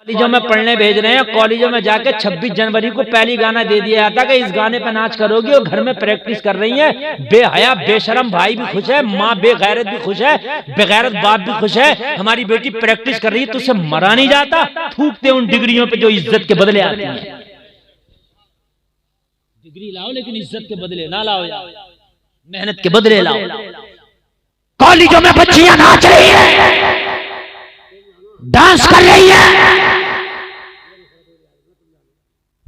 कॉलेजों में पढ़ने भेज रहे हैं, कॉलेजों में जाके 26 जनवरी को पहली गाना दे दिया जाता कि इस गाने पे नाच करोगी, और घर में प्रैक्टिस कर रही है। बेहया बेशरम भाई भी खुश है, माँ बेगैरत भी खुश है, बेगैरत बाप भी खुश है। हमारी बेटी प्रैक्टिस कर रही है, तो उसे मरा नहीं जाता। थूकते उन डिग्रियों पे जो इज्जत के बदले आती है। डिग्री लाओ लेकिन इज्जत के बदले ना लाओ, मेहनत के बदले लाओ। कॉलेजों में बच्चियां नाच रही है, डांस कर रही है,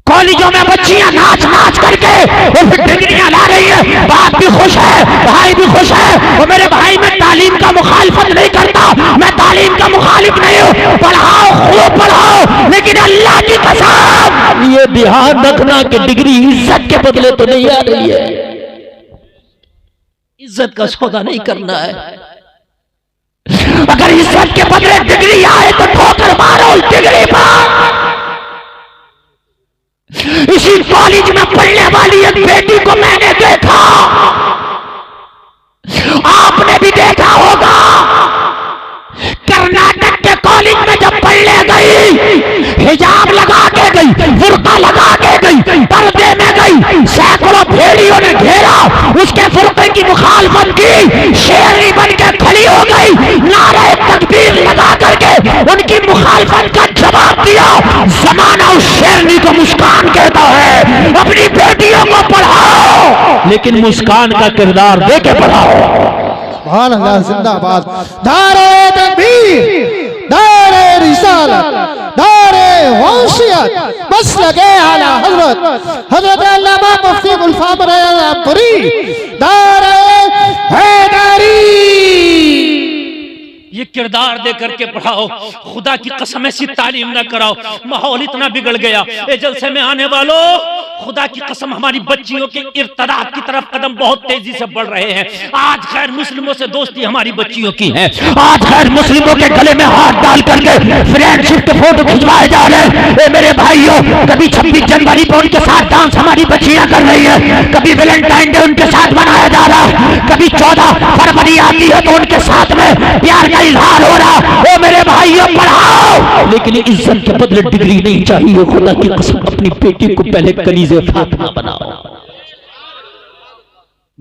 कॉलेजों में बच्चियां नाच नाच करके वो फिर डिग्रियां ला रही है। बाप भी खुश है, भाई भी खुश है। और मेरे भाई, मैं तालीम का मुखालिफत नहीं करता, मैं तालीम का मुखालिफ नहीं हूं। पढ़ाओ, खूब पढ़ाओ, लेकिन अल्लाह की कसम ये ध्यान रखना कि डिग्री इज्जत के बदले तो नहीं आ रही है। इज्जत का सौदा नहीं करना है। अगर इज्जत के बदले डिग्री आए तो ठोकर मारो डिग्री पर। इसी कॉलेज में पढ़ने वाली एक बेटी को मैंने देखा, आपने भी देखा होगा। कर्नाटक के कॉलेज में जब पढ़ने गई, हिजाब लगा के गई, बुर्का लगा के गई, पर्दे में गई, सैकड़ों भेड़ियों ने घेरा, उसके बुर्के की मुखालफत की, शेरनी बन के खड़ी हो गई, नारे तकबीर लगा करके उनकी मुखालफत का जवाब दिया। जमाना उस शेरनी को मुस्कान कहता है। अपनी बेटियों को पढ़ाओ, लेकिन मुस्कान का किरदार दे के पढ़ाओ। सुभान अल्लाह, जिंदाबाद। दारे तकबीर, दारे रिसालत, दारे वसीयत, बस लगे आला हजरत अल्लामा मुफ्ती गुलफाम रज़ापुरी, दारे हैदरी। ये किरदार दे करके पढ़ाओ। खुदा की कसम ऐसी तालीम ना कराओ, माहौल इतना बिगड़ गया। ए जलसे में आने वालों, खुदा की कसम हमारी बच्चियों के इर्तदाद की तरफ कदम बहुत तेजी से बढ़ रहे हैं। आज खैर मुस्लिमों से दोस्ती हमारी बच्चियों की है। आज खैर मुस्लिमों के गले में हाथ डाल करके फ्रेंडशिप के फोटो खिंचवाए जा रहे हैं। मेरे भाइयों, कभी 26 जनवरी पर उनके साथ डांस हमारी बच्चियां कर रही है, कभी वैलेंटाइन डे उनके साथ मनाया जा रहा है, कभी 14 फरवरी आती है तो उनके साथ में प्यार का इजहार हो रहा। ओ मेरे भाइयों, पढ़ाओ, लेकिन इज्जत के बदले डिग्री नहीं चाहिए। खुदा की कसम अपनी बेटी को पहले कलीजे फातिमा बनाओ।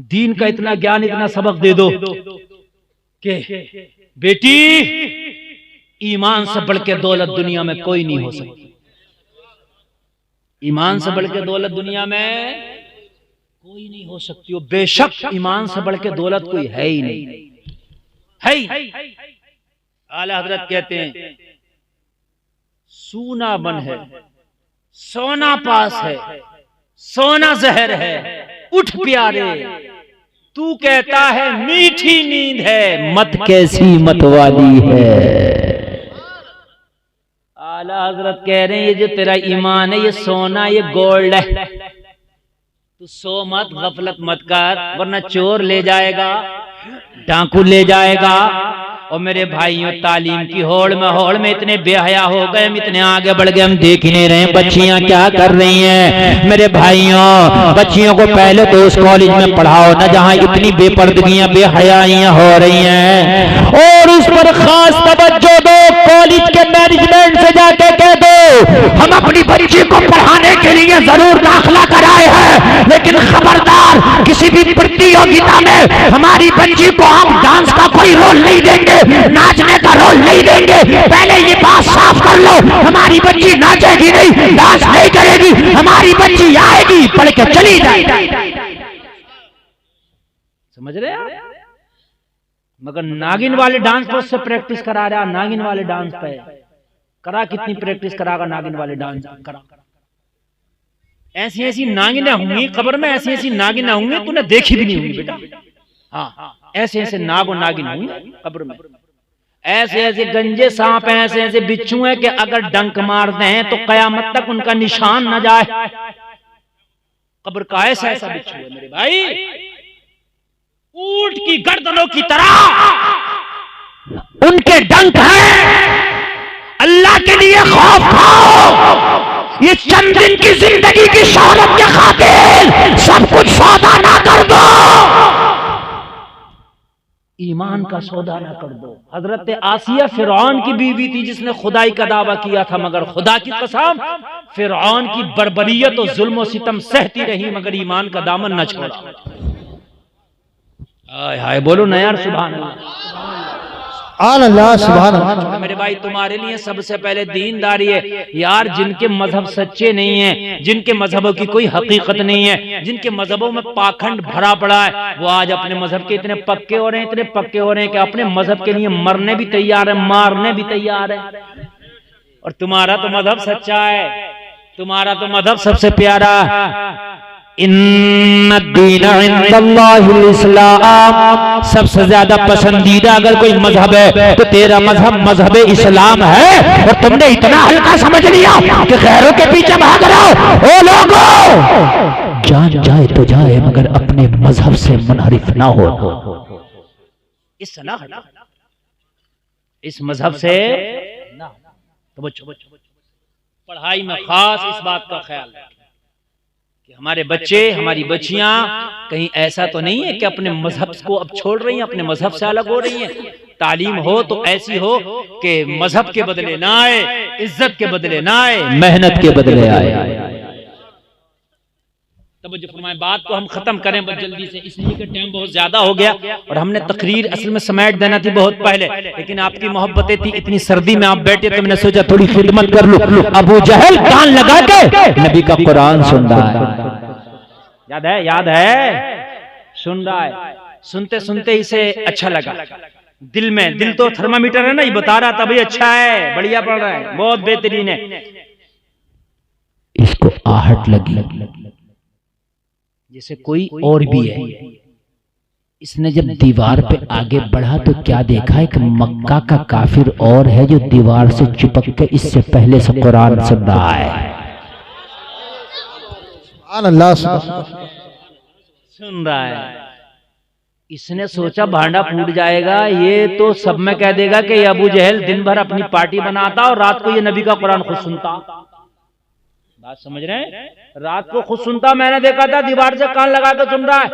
दीन का इतना ज्ञान, इतना सबक दे दो कि बेटी, ईमान से बढ़ के दौलत दुनिया में कोई नहीं हो सकती। ईमान से बढ़ के दौलत दुनिया में कोई नहीं हो सकती। हो बेशक ईमान से बढ़ के दौलत कोई है ही नहीं, है ही। आला हजरत कहते हैं, सूना बन है, सोना पास है, सोना जहर है, उठ प्यारे, तू कहता है मीठी नींद है, मत कैसी मत वाली है। आला हजरत कह रहे हैं, ये जो तेरा ईमान है, ये सोना, ये गोल्ड है। तू सो मत, गफलत मत कर, वरना चोर ले जाएगा, डाकू ले जाएगा। और मेरे भाइयों, तालीम की होड़ में इतने बेहया हो गए, हम इतने आगे बढ़ गए, हम देख ही नहीं रहे बच्चियां क्या कर रही हैं। मेरे भाइयों, बच्चियों को पहले तो उस कॉलेज में पढ़ाओ ना जहां इतनी बेपर्दगियां, बेहयाइयां हो रही हैं, और उस पर खास तवज्जो दो। कॉलेज के मैनेजमेंट से जाके कह दो, हम अपनी बच्ची को पढ़ाने के लिए जरूर दाखिला कराए हैं, लेकिन खबरदार किसी भी प्रतियोगिता में हमारी बच्ची को हम डांस का कोई रोल नहीं देंगे, नाचने का रोल नहीं देंगे। पहले ये बात साफ कर लो, हमारी बच्ची नाचेगी नहीं, डांस नहीं करेगी, हमारी बच्ची आएगी, पढ़ के चली जाएगी। समझ रहे हैं? मगर नागिन वाले डांस पर उससे प्रैक्टिस करा रहा, नागिन वाले डांस पे करा, कितनी प्रैक्टिस करागा नागिन वाले डांस करा। ऐसी ऐसी नागिनें होंगी कब्र में, ऐसी ऐसी नागिनें होंगी तूने देखी भी नहीं होंगी बेटा। हाँ, ऐसे ऐसे नाग और नागिन होंगे कब्र में। ऐसे ऐसे गंजे सांप हैं, ऐसे ऐसे बिच्छू हैं कि अगर डंक मार दें तो कयामत तक उनका निशान न जाए। कब्र का ऐसा ऐसा बिच्छू है मेरे भाई, ऊंट की गर्दनों की तरह उनके डंक हैं। अल्लाह के लिए खौफ खाओ। ये चंद दिन की जिंदगी की शोहरत के खातिर सब कुछ सौदा ना कर दो। ईमान का सौदा ना कर दो। हजरत आसिया फिरौन की बीवी थी जिसने खुदाई का दावा किया था, मगर खुदा की कसम फिरौन की बर्बरियत और जुल्म और सितम सहती रही मगर ईमान का दामन न छोड़ा। हाय हाय बोलो ना यार, सुभान अल्लाह, सुभान अल्लाह। मेरे भाई तुम्हारे लिए सबसे पहले दीनदारी है यार। जिनके मजहब सच्चे नहीं है, जिनके मजहबों की कोई हकीकत नहीं है, जिनके मजहबों में पाखंड भरा पड़ा है, वो आज अपने मजहब के इतने पक्के हो रहे हैं, इतने पक्के हो रहे हैं कि अपने मजहब के लिए मरने भी तैयार है, मारने भी तैयार है। और तुम्हारा तो मजहब सच्चा है, तुम्हारा तो मजहब सबसे प्यारा। इस्लाम, सबसे ज्यादा पसंदीदा अगर कोई मजहब है तो तेरा मजहब मजहब इस्लाम है। और तुमने इतना हल्का समझ लिया कि गैरों के पीछे भाग रहे हो। ओ लोगों, जान जाए तो जाए मगर अपने मजहब से मुनहरिफ ना हो। इस मजहब से तो पढ़ाई में खास इस बात का ख्याल रखें कि हमारे बच्चे, हमारी बच्चियां कहीं ऐसा तो नहीं है कि अपने मजहब को अब छोड़ रही हैं, अपने मजहब से अलग हो रही हैं। तालीम हो तो ऐसी हो कि मजहब के बदले ना आए, इज्जत के बदले ना आए, मेहनत के बदले आए। तब जो फरमाए बात को हम खत्म करें बस जल्दी से, इसलिए कि टाइम बहुत ज्यादा हो गया और हमने तकरीर असल में समेट देना थी बहुत पहले, लेकिन आपकी मोहब्बतें थी, इतनी सर्दी में आप बैठे तो मैंने सोचा थोड़ी खिदमत कर लूं। अबू जहल कान लगा के नबी का कुरान सुन रहा है, याद है, याद है, सुन रहा है। सुनते सुनते इसे अच्छा लगा, दिल में, दिल तो थर्मामीटर है ना, ये बता रहा था भाई अच्छा है, बढ़िया पढ़ रहा है, बहुत बेहतरीन है। इसको आहट लगी जैसे कोई और भी है। इसने जब दीवार पे आगे बढ़ा तो क्या देखा, एक मक्का का काफिर और है जो दीवार से चिपक के इससे पहले से कुरान सुन रहा है। अल्लाह, सुन रहा है। इसने सोचा भांडा फूट जाएगा, ये तो सब में कह देगा कि अबू जहल दिन भर अपनी पार्टी बनाता और रात को ये नबी का कुरान खुद सुनता। बात समझ रहे हैं? रात को खुद सुनता, मैंने देखा था दीवार से कान लगा के सुन रहा है।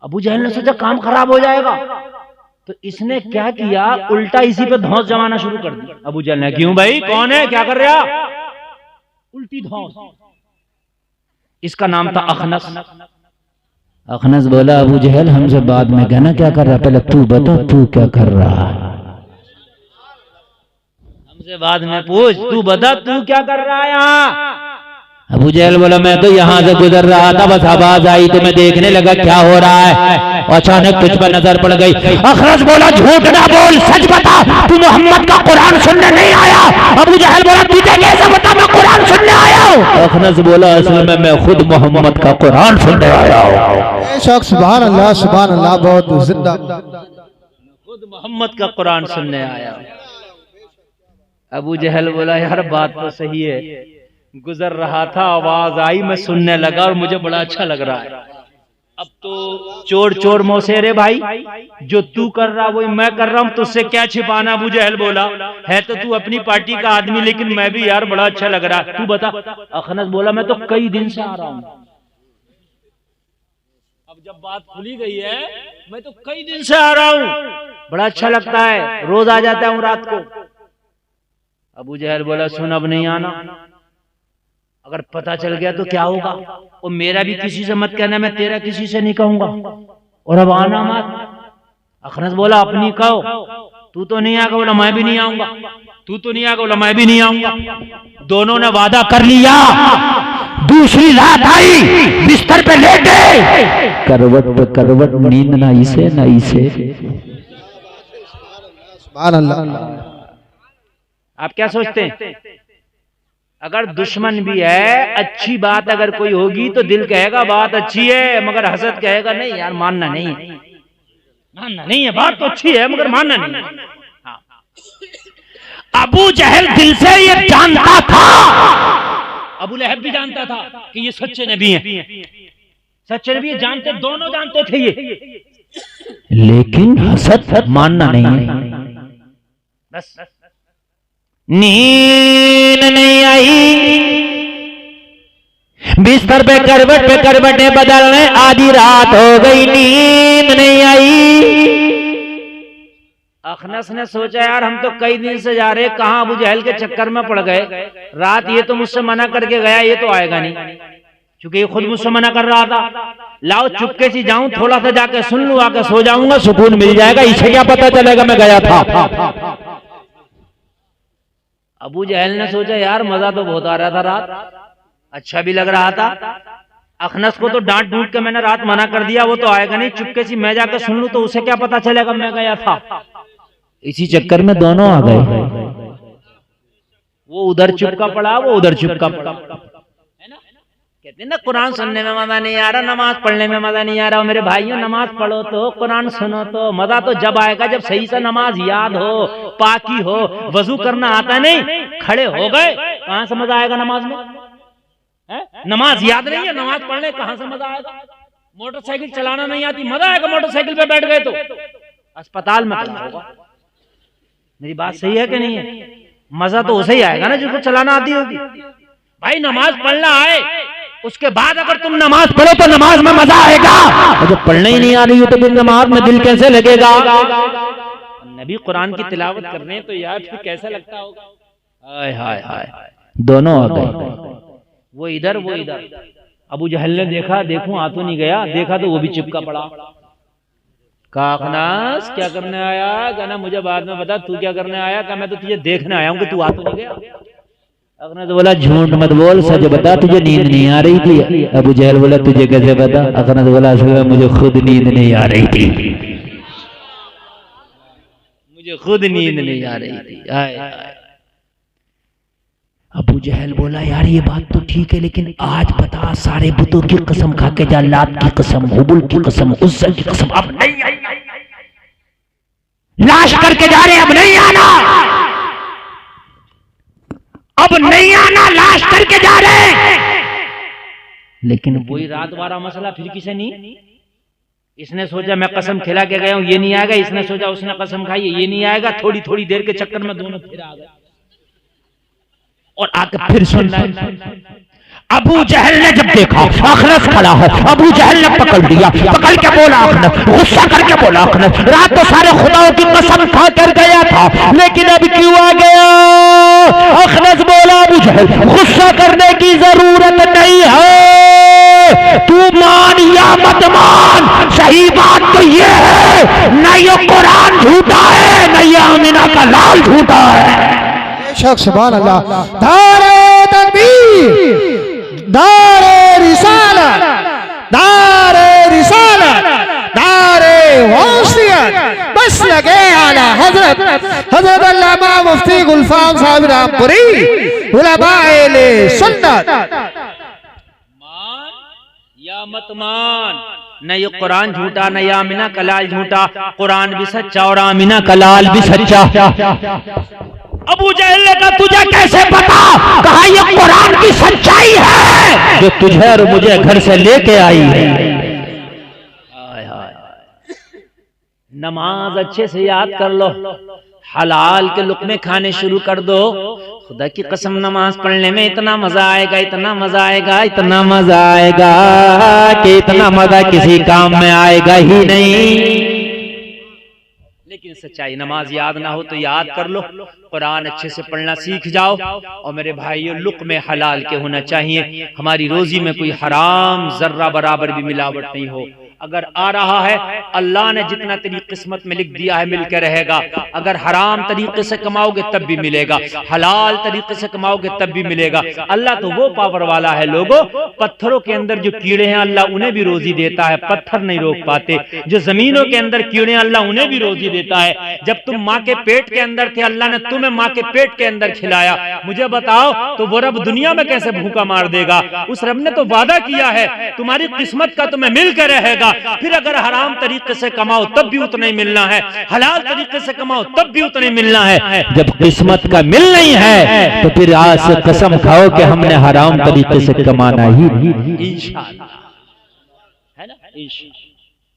अबू जहल ने सोचा काम खराब हो जाएगा, तो इसने क्या किया, उल्टा इसी पे धौंस जमाना शुरू कर दिया। अबू जहल ने, क्यों भाई, कौन है, क्या कर रहा, उल्टी धौंस। इसका नाम था अखनस। अखनस बोला अबू जहल हमसे बाद में कहना क्या कर रहा, पहले तू बता तू क्या कर रहा है, हमसे बाद में पूछ, तू बता तू क्या कर रहा है यहाँ। अबू जहल बोला मैं तो यहाँ से गुजर रहा था, बस आवाज आई तो मैं देखने लगा क्या हो रहा है, अचानक तुझ पर नजर पड़ गई। अखनस बोला झूठ ना बोल, सच बता, तू मोहम्मद का कुरान सुनने नहीं आया। अबू जहल बोला तुझे कैसे बता मैं कुरान सुनने आया हूँ। अखनस बोला असल में मैं खुद मोहम्मद का कुरान सुनने आया हूँ। सुभान अल्लाह, सुभान अल्लाह, बहुत जिंदा, खुद मोहम्मद का कुरान सुनने आया। अबू जहल बोला यार बात तो सही है, गुजर रहा था आवाज आई मैं सुनने लगा और मुझे बड़ा अच्छा लग रहा है। अब तो चोर चोर मौसेरे भाई, जो तू कर रहा वही मैं कर रहा हूँ, तुझसे क्या छिपाना। अबू जहल बोला है तो तू अपनी पार्टी का आदमी, लेकिन मैं भी यार बड़ा अच्छा लग रहा है, तू बता। अखनस बोला मैं तो कई दिन से आ रहा हूँ। अब जब बात खुली गई है, मैं तो कई दिन से आ रहा हूँ, बड़ा अच्छा लगता है, रोज आ जाता हूँ रात को। अबू जहल बोला सुन अब नहीं आना, अगर पता चल गया तो क्या होगा, और मेरा भी किसी से मत कहना, मैं तेरा किसी से नहीं कहूंगा, और अब आना मत। अखनस बोला अपनी कहो, तू तो नहीं आएगा, बोला मैं भी नहीं आऊंगा, तू तो नहीं आएगा, बोला मैं भी नहीं आऊंगा। दोनों ने वादा कर लिया। दूसरी रात आई, बिस्तर पे लेटे, करवट पे करवट, नींद ना इसे ना इसे। सुभान अल्लाह। आप क्या सोचते हैं, अगर दुश्मन भी है, अच्छी बात अगर कोई होगी तो दिल कहेगा बात अच्छी है, मगर हसद कहेगा नहीं यार मानना नहीं है, मानना नहीं है, बात तो अच्छी है मगर मानना नहीं है। हाँ। अबू जहल दिल से ये जानता था, अबू लहब भी जानता था कि ये सच्चे नबी हैं, सच्चे नबी जानते, दोनों जानते थे ये, लेकिन हसद मानना नहीं है। बस नींद नहीं आई, बिस्तर पे करवटें बदलने, आधी रात हो गई, नींद नहीं आई। अखनस ने सोचा यार हम तो कई दिन से जा रहे, कहां अबू जहल के चक्कर में पड़ गए। रात ये तो मुझसे मना करके गया, ये तो आएगा नहीं, क्योंकि ये खुद मुझसे मना कर रहा था। लाओ चुपके से जाऊं, थोड़ा सा जाके सुन लूं, आके सो जाऊंगा, सुकून मिल जाएगा, इसे क्या पता चलेगा मैं गया था। अबू जहल ने सोचा यार मजा तो बहुत आ रहा था, रात अच्छा भी लग रहा था। अखनस को तो डांट डूट के मैंने रात मना कर दिया, वो तो आएगा नहीं, चुपके से मैं जाकर सुन लूं तो उसे क्या पता चलेगा मैं गया था। इसी चक्कर में दोनों आ गए। वो उधर चुपका पड़ा, वो उधर चुपका पड़ा, है ना। कहते हैं ना कुरान सुनने में मजा नहीं आ रहा, नमाज पढ़ने में मजा नहीं आ रहा। मेरे भाइयों, नमाज पढ़ो तो, कुरान सुनो तो, मजा तो जब आएगा जब सही से नमाज याद हो, पाकी हो, वजू करना आता नहीं, खड़े हो गए, कहां से मजा आएगा नमाज में? नमाज याद नहीं है, नमाज पढ़ने कहां से मजा आएगा? मोटरसाइकिल चलाना नहीं आती, मजा आएगा मोटरसाइकिल पे बैठ गए तो? अस्पताल में पड़ा होगा। मेरी बात सही है कि नहीं है? मजा तो उसे ही आएगा ना जिसको चलाना आती होगी। भाई नमाज पढ़ना आए, उसके बाद अगर तुम नमाज पढ़ो तो नमाज में मजा आएगा, और जब पढ़ने ही नहीं आ रही हो तो फिर नमाज में दिल कैसे लगेगा? नबी कुरान की तिलावत कर रहे हैं तो यार फिर कैसा लगता होगा? हाय हाय हाय, दोनों आ गए, वो इधर वो इधर। अबू जहल ने देखा, देखूं आ तो नहीं गया, देखा तो वो भी चिपका पड़ा। कहा अखनास क्या करने आया? कहना मुझे बाद में बता तू क्या करने आया? कहा मैं तो तुझे देखने आया हूं कि तू आ तो नहीं गया। अखनास बोला झूठ मत बोल, सच बता, तुझे नींद नहीं आ रही थी। अबू जहल बोला तुझे कैसे पता? अखनास बोला असल में मुझे खुद नींद नहीं आ रही थी, मुझे खुद नींद नहीं आ रही थी। हाय हाय। अबू जहल बोला यार ये बात तो ठीक है, लेकिन आज बता, सारे बुतों की कसम खा के जा, लात की कसम, हुबुल की कसम, उस्सा की कसम, अब नहीं आई, लाश करके जा रहे, अब नहीं आना, अब नहीं आना, लाश करके जा रहे। लेकिन वही रात वाला मसला फिर किसे नहीं। इसने सोचा मैं कसम खिला के गया हूं, ये नहीं आएगा। इसने सोचा उसने कसम खाई है, ये नहीं आएगा। थोड़ी थोड़ी देर के चक्कर में दोनों फिर आ गए और आके फिर सुनना। अबू जहल ने जब देखा अखनस खड़ा है, अबू जहल ने पकड़ लिया, पकड़ के बोला अखनस, गुस्सा करके बोला अखनस, रात तो सारे खुदाओं की कसम खा कर गया था, लेकिन अब क्यों आ गया? अखनस बोला अबू जहल गुस्सा करने की जरूरत नहीं है, तू मान या मत मान, सही बात तो ये है न ये कुरान झूठा है, न ये आमिना का लाल झूठा है। सुभान अल्लाह। दारे तकबीर, दारे रिसालत, दारे रिसालत, दारे वसीयत, बस लगे आला हजरत अल्लामा मुफ्ती गुलफाम साहब रामपुरी, उलमाए ले सुन्नत। मान या मत मान, न ये कुरान झूठा, न ये आमिना का लाल झूठा। कुरान भी सच्चा और आमिना का लाल भी सच्चा। अबू जहल ने कहा तुझे कैसे पता? कहा ये कुरान की सच्चाई है जो तुझे और मुझे घर से लेके आई है। हाय हाय। नमाज अच्छे से याद कर लो, हलाल के लुक़्मे खाने शुरू कर दो। खुदा की कसम नमाज पढ़ने में इतना मजा आएगा, इतना मजा आएगा, इतना मजा आएगा कि इतना मजा किसी काम में आएगा ही नहीं। लेकिन सच्चाई नमाज याद ना हो तो याद कर लो, कुरान अच्छे से पढ़ना सीख जाओ। और मेरे भाइयों लुक़्मे हलाल के होना चाहिए, हमारी रोजी में कोई हराम जर्रा बराबर भी मिलावट नहीं हो। अगर आ रहा है अल्लाह ने जितना तेरी किस्मत में लिख दिया है मिल के रहेगा। अगर हराम तरीके से कमाओगे तब भी मिलेगा, हलाल तरीके से कमाओगे तब भी मिलेगा। अल्लाह तो वो पावर वाला है लोगों, पत्थरों के अंदर जो कीड़े हैं अल्लाह उन्हें भी रोजी देता है, पत्थर नहीं रोक पाते। जो जमीनों के अंदर कीड़े अल्लाह उन्हें भी रोजी देता है। जब तुम माँ के पेट के अंदर थे अल्लाह ने तुम्हें माँ के पेट के अंदर खिलाया। मुझे बताओ तो वो रब दुनिया में कैसे भूखा मार देगा? उस रब ने तो वादा किया है तुम्हारी किस्मत का तुम्हें मिल के रहेगा। फिर अगर हराम तरीके से कमाओ तब भी उतना ही मिलना है, हलाल तरीके से कमाओ तब भी उतना ही मिलना है। जब किस्मत का मिल नहीं है तो फिर आज से कसम खाओ कि हमने हराम तरीके से कमाना ही इंशाअल्लाह, है ना।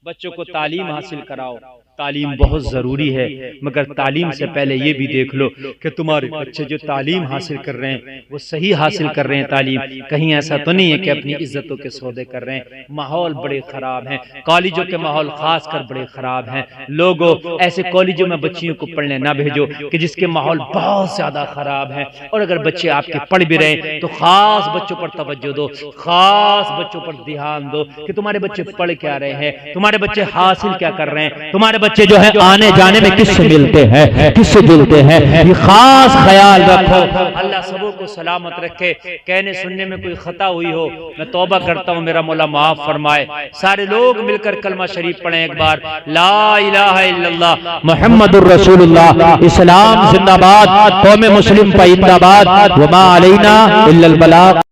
बच्चों को तालीम हासिल कराओ, तालीम बहुत ज़रूरी है, मगर तालीम से पहले ये भी देख लो कि तुम्हारे बच्चे जो तालीम हासिल कर रहे हैं वो सही हासिल कर रहे हैं तालीम, कहीं ऐसा तो नहीं है कि अपनी इज्जतों के सौदे कर रहे हैं। माहौल बड़े ख़राब हैं, कॉलेजों के माहौल ख़ास कर बड़े ख़राब हैं। लोगों ऐसे कॉलेजों में बच्चियों को पढ़ने ना भेजो कि जिसके माहौल बहुत ज़्यादा ख़राब हैं, और अगर बच्चे आपके पढ़ भी रहे तो ख़ास बच्चों पर तवज्जो दो, ख़ास बच्चों पर ध्यान दो कि तुम्हारे बच्चे पढ़ क्या रहे हैं, तुम्हारे बच्चे हासिल क्या कर रहे हैं, तुम्हारे बच्चे जो है आने जाने में किससे मिलते हैं, किससे जुलते हैं, ये खास ख्याल रखो। अल्लाह सबों को सलामत रखे। कहने सुनने में कोई खता हुई हो मैं तौबा करता हूँ, मेरा मौला माफ फरमाए। सारे लोग मिलकर कलमा शरीफ पढ़ें एक बार, ला इलाहा इल्लल्लाह मुहम्मदुर रसूलुल्लाह। इस्लाम जिंदाबाद, कौम मुस्लिम जिंदाबाद, वमा अलैना इल्लल बलाग।